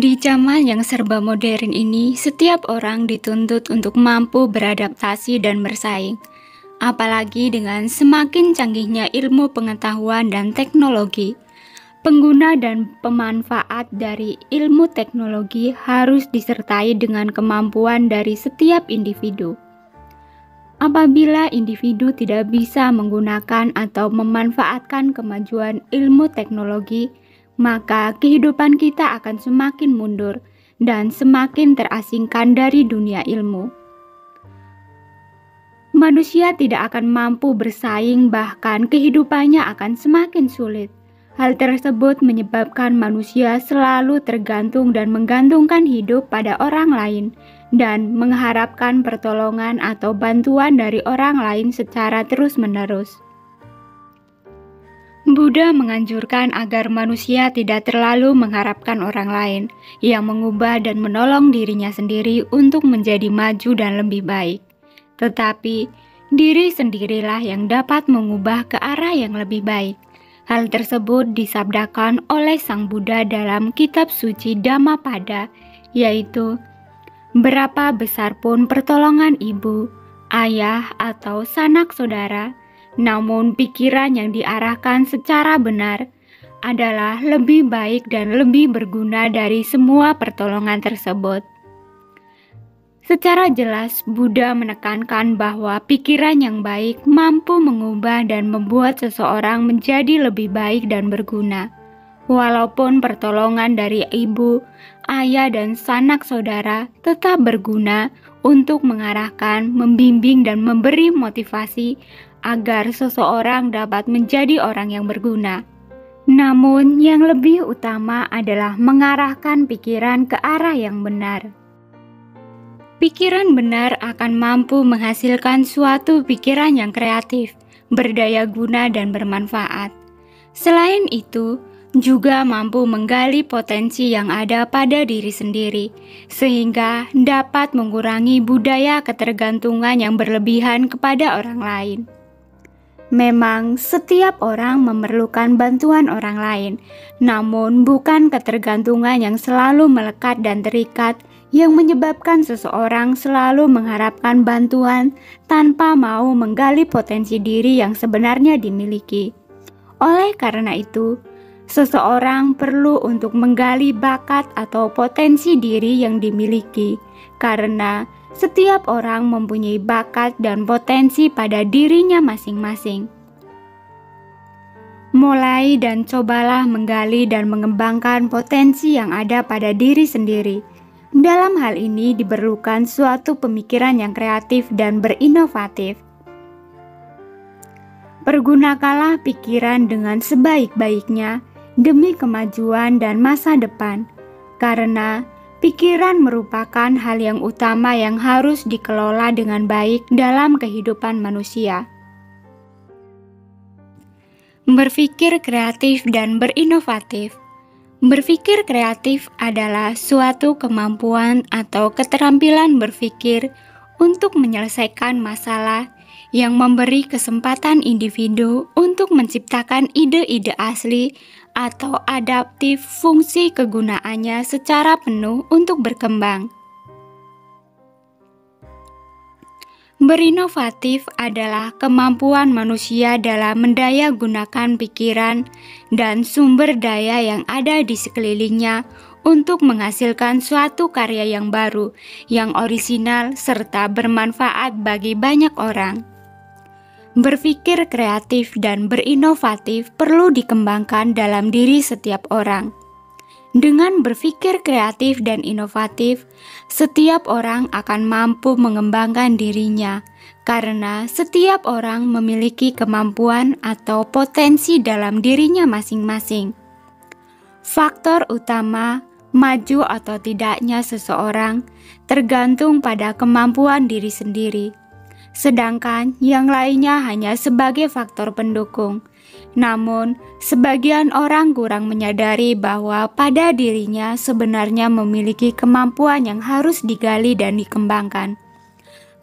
Di zaman yang serba modern ini, setiap orang dituntut untuk mampu beradaptasi dan bersaing. Apalagi dengan semakin canggihnya ilmu pengetahuan dan teknologi. Pengguna dan pemanfaat dari ilmu teknologi harus disertai dengan kemampuan dari setiap individu. Apabila individu tidak bisa menggunakan atau memanfaatkan kemajuan ilmu teknologi, maka kehidupan kita akan semakin mundur dan semakin terasingkan dari dunia ilmu. Manusia tidak akan mampu bersaing, bahkan kehidupannya akan semakin sulit. Hal tersebut menyebabkan manusia selalu tergantung dan menggantungkan hidup pada orang lain dan mengharapkan pertolongan atau bantuan dari orang lain secara terus-menerus. Buddha menganjurkan agar manusia tidak terlalu mengharapkan orang lain yang mengubah dan menolong dirinya sendiri untuk menjadi maju dan lebih baik. Tetapi, diri sendirilah yang dapat mengubah ke arah yang lebih baik. Hal tersebut disabdakan oleh Sang Buddha dalam kitab suci Dhammapada, yaitu, berapa besar pun pertolongan ibu, ayah, atau sanak saudara, namun pikiran yang diarahkan secara benar adalah lebih baik dan lebih berguna dari semua pertolongan tersebut. Secara jelas, Buddha menekankan bahwa pikiran yang baik mampu mengubah dan membuat seseorang menjadi lebih baik dan berguna. Walaupun pertolongan dari ibu, ayah, dan sanak saudara tetap berguna untuk mengarahkan, membimbing, dan memberi motivasi agar seseorang dapat menjadi orang yang berguna. Namun, yang lebih utama adalah mengarahkan pikiran ke arah yang benar. Pikiran benar akan mampu menghasilkan suatu pikiran yang kreatif, berdaya guna, dan bermanfaat. Selain itu, juga mampu menggali potensi yang ada pada diri sendiri, sehingga dapat mengurangi budaya ketergantungan yang berlebihan kepada orang lain. Memang setiap orang memerlukan bantuan orang lain, namun bukan ketergantungan yang selalu melekat dan terikat yang menyebabkan seseorang selalu mengharapkan bantuan tanpa mau menggali potensi diri yang sebenarnya dimiliki. Oleh karena itu, seseorang perlu untuk menggali bakat atau potensi diri yang dimiliki, karena setiap orang mempunyai bakat dan potensi pada dirinya masing-masing. Mulai dan cobalah menggali dan mengembangkan potensi yang ada pada diri sendiri. Dalam hal ini diperlukan suatu pemikiran yang kreatif dan berinovatif. Pergunakanlah pikiran dengan sebaik-baiknya demi kemajuan dan masa depan, karena pikiran merupakan hal yang utama yang harus dikelola dengan baik dalam kehidupan manusia. Berpikir kreatif dan berinovatif. Berpikir kreatif adalah suatu kemampuan atau keterampilan berpikir untuk menyelesaikan masalah yang memberi kesempatan individu untuk menciptakan ide-ide asli atau adaptif fungsi kegunaannya secara penuh untuk berkembang. Berinovatif adalah kemampuan manusia dalam mendaya gunakan pikiran dan sumber daya yang ada di sekelilingnya untuk menghasilkan suatu karya yang baru, yang orisinal, serta bermanfaat bagi banyak orang. Berpikir kreatif dan berinovatif perlu dikembangkan dalam diri setiap orang. Dengan berpikir kreatif dan inovatif, setiap orang akan mampu mengembangkan dirinya, karena setiap orang memiliki kemampuan atau potensi dalam dirinya masing-masing. Faktor utama maju atau tidaknya seseorang tergantung pada kemampuan diri sendiri, sedangkan yang lainnya hanya sebagai faktor pendukung. Namun, sebagian orang kurang menyadari bahwa pada dirinya sebenarnya memiliki kemampuan yang harus digali dan dikembangkan.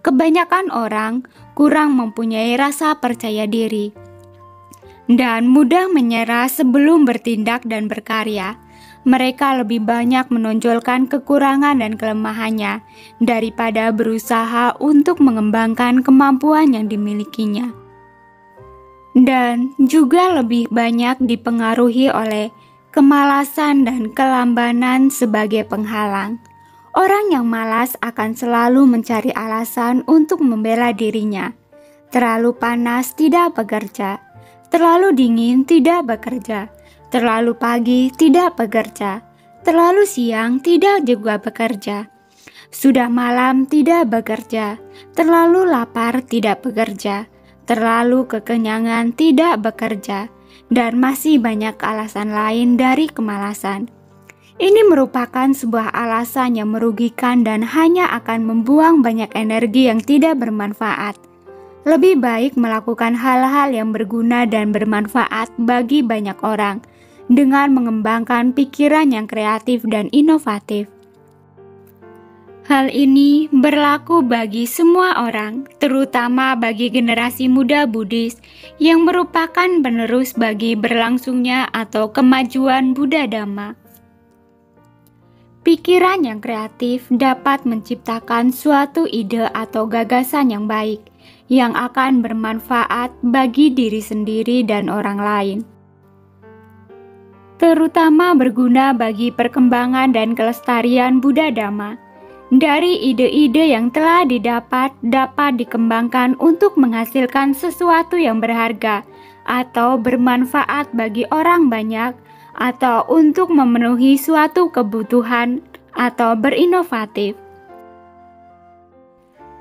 Kebanyakan orang kurang mempunyai rasa percaya diri dan mudah menyerah sebelum bertindak dan berkarya. mereka lebih banyak menonjolkan kekurangan dan kelemahannya daripada berusaha untuk mengembangkan kemampuan yang dimilikinya. Dan juga lebih banyak dipengaruhi oleh kemalasan dan kelambanan sebagai penghalang. Orang yang malas akan selalu mencari alasan untuk membela dirinya. Terlalu panas tidak bekerja, terlalu dingin tidak bekerja, terlalu pagi tidak bekerja, terlalu siang tidak juga bekerja, sudah malam tidak bekerja, terlalu lapar tidak bekerja, terlalu kekenyangan tidak bekerja, dan masih banyak alasan lain dari kemalasan. Ini merupakan sebuah alasan yang merugikan dan hanya akan membuang banyak energi yang tidak bermanfaat. Lebih baik melakukan hal-hal yang berguna dan bermanfaat bagi banyak orang dengan mengembangkan pikiran yang kreatif dan inovatif. Hal ini berlaku bagi semua orang, terutama bagi generasi muda Buddhis yang merupakan penerus bagi berlangsungnya atau kemajuan Buddha Dhamma. Pikiran yang kreatif dapat menciptakan suatu ide atau gagasan yang baik, yang akan bermanfaat bagi diri sendiri dan orang lain, terutama berguna bagi perkembangan dan kelestarian Buddha Dhamma. Dari ide-ide yang telah dapat dikembangkan untuk menghasilkan sesuatu yang berharga atau bermanfaat bagi orang banyak, atau untuk memenuhi suatu kebutuhan atau berinovatif.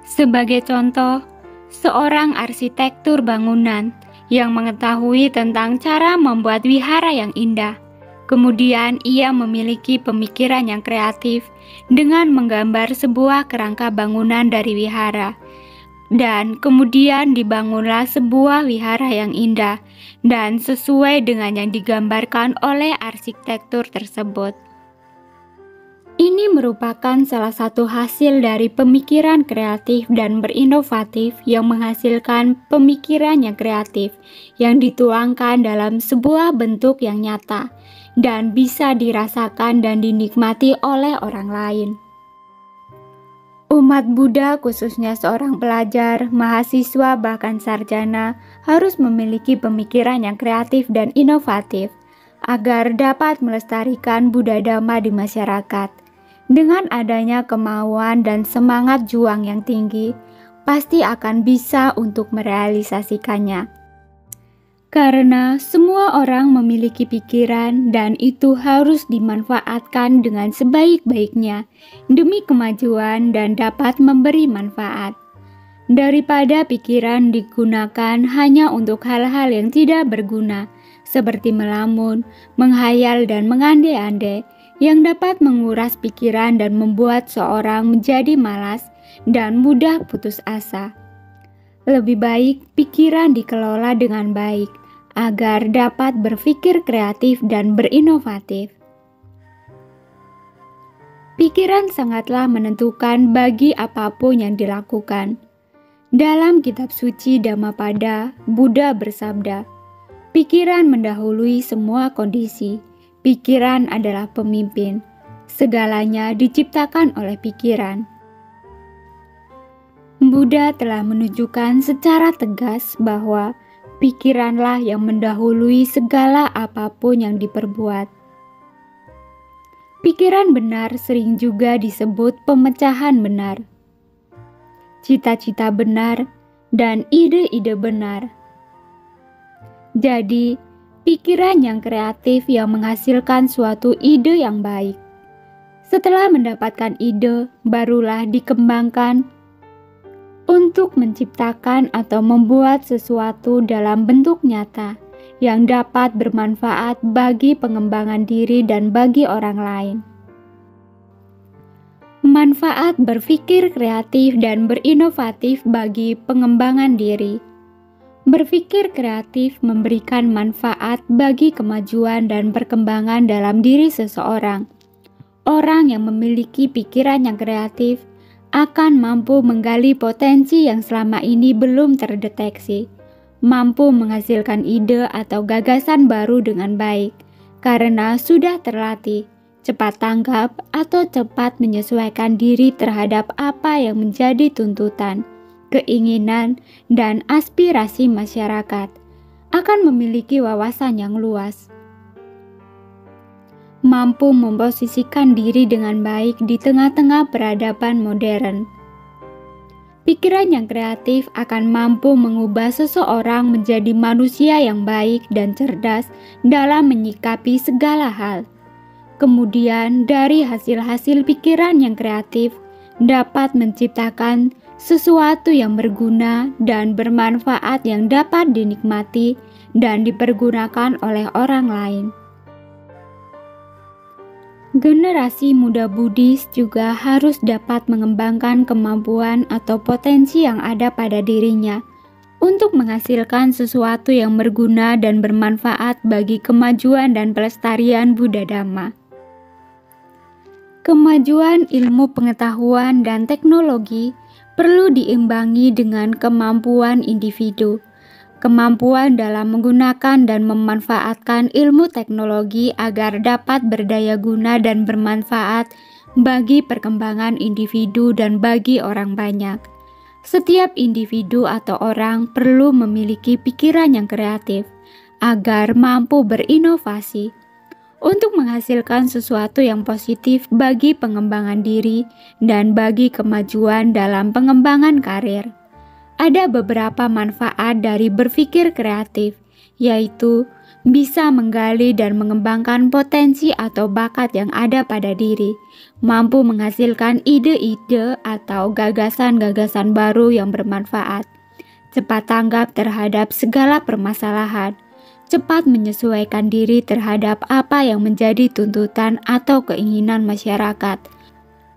Sebagai contoh, seorang arsitektur bangunan yang mengetahui tentang cara membuat wihara yang indah, kemudian ia memiliki pemikiran yang kreatif dengan menggambar sebuah kerangka bangunan dari wihara, dan kemudian dibangunlah sebuah wihara yang indah dan sesuai dengan yang digambarkan oleh arsitektur tersebut. Ini merupakan salah satu hasil dari pemikiran kreatif dan berinovatif yang menghasilkan pemikiran yang kreatif yang dituangkan dalam sebuah bentuk yang nyata dan bisa dirasakan dan dinikmati oleh orang lain. Umat Buddha, khususnya seorang pelajar, mahasiswa, bahkan sarjana, harus memiliki pemikiran yang kreatif dan inovatif agar dapat melestarikan Buddha Dhamma di masyarakat. Dengan adanya kemauan dan semangat juang yang tinggi, pasti akan bisa untuk merealisasikannya. Karena semua orang memiliki pikiran dan itu harus dimanfaatkan dengan sebaik-baiknya demi kemajuan dan dapat memberi manfaat. Daripada pikiran digunakan hanya untuk hal-hal yang tidak berguna, seperti melamun, menghayal dan mengandai-andai, yang dapat menguras pikiran dan membuat seorang menjadi malas dan mudah putus asa. Lebih baik pikiran dikelola dengan baik, agar dapat berpikir kreatif dan berinovatif. Pikiran sangatlah menentukan bagi apapun yang dilakukan. Dalam kitab suci Dhammapada, Buddha bersabda, pikiran mendahului semua kondisi. Pikiran adalah pemimpin. Segalanya diciptakan oleh pikiran. Buddha telah menunjukkan secara tegas bahwa pikiranlah yang mendahului segala apapun yang diperbuat. Pikiran benar sering juga disebut pemecahan benar, cita-cita benar, dan ide-ide benar. Jadi, pikiran yang kreatif yang menghasilkan suatu ide yang baik. Setelah mendapatkan ide, barulah dikembangkan untuk menciptakan atau membuat sesuatu dalam bentuk nyata yang dapat bermanfaat bagi pengembangan diri dan bagi orang lain. Manfaat berpikir kreatif dan berinovatif bagi pengembangan diri. Berpikir kreatif memberikan manfaat bagi kemajuan dan perkembangan dalam diri seseorang. Orang yang memiliki pikiran yang kreatif akan mampu menggali potensi yang selama ini belum terdeteksi, mampu menghasilkan ide atau gagasan baru dengan baik, karena sudah terlatih, cepat tanggap, atau cepat menyesuaikan diri terhadap apa yang menjadi tuntutan, keinginan, dan aspirasi masyarakat, akan memiliki wawasan yang luas. Mampu memposisikan diri dengan baik di tengah-tengah peradaban modern. Pikiran yang kreatif akan mampu mengubah seseorang menjadi manusia yang baik dan cerdas dalam menyikapi segala hal. Kemudian, dari hasil-hasil pikiran yang kreatif dapat menciptakan sesuatu yang berguna dan bermanfaat yang dapat dinikmati dan dipergunakan oleh orang lain. Generasi muda Buddhis juga harus dapat mengembangkan kemampuan atau potensi yang ada pada dirinya untuk menghasilkan sesuatu yang berguna dan bermanfaat bagi kemajuan dan pelestarian Buddha Dhamma. Kemajuan ilmu pengetahuan dan teknologi perlu diimbangi dengan kemampuan individu. Kemampuan dalam menggunakan dan memanfaatkan ilmu teknologi agar dapat berdaya guna dan bermanfaat bagi perkembangan individu dan bagi orang banyak. Setiap individu atau orang perlu memiliki pikiran yang kreatif agar mampu berinovasi untuk menghasilkan sesuatu yang positif bagi pengembangan diri dan bagi kemajuan dalam pengembangan karir. Ada beberapa manfaat dari berpikir kreatif, yaitu bisa menggali dan mengembangkan potensi atau bakat yang ada pada diri, mampu menghasilkan ide-ide atau gagasan-gagasan baru yang bermanfaat, cepat tanggap terhadap segala permasalahan, cepat menyesuaikan diri terhadap apa yang menjadi tuntutan atau keinginan masyarakat,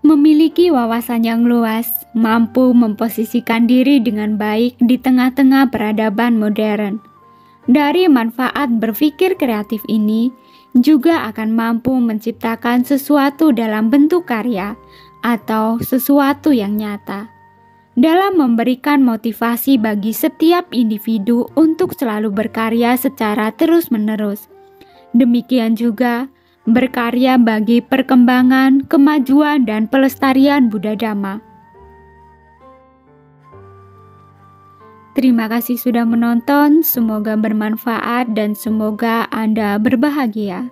memiliki wawasan yang luas, mampu memposisikan diri dengan baik di tengah-tengah peradaban modern. Dari manfaat berpikir kreatif ini, juga akan mampu menciptakan sesuatu dalam bentuk karya atau sesuatu yang nyata. Dalam memberikan motivasi bagi setiap individu untuk selalu berkarya secara terus-menerus. Demikian juga berkarya bagi perkembangan, kemajuan, dan pelestarian Buddha Dhamma. Terima kasih sudah menonton, semoga bermanfaat dan semoga Anda berbahagia.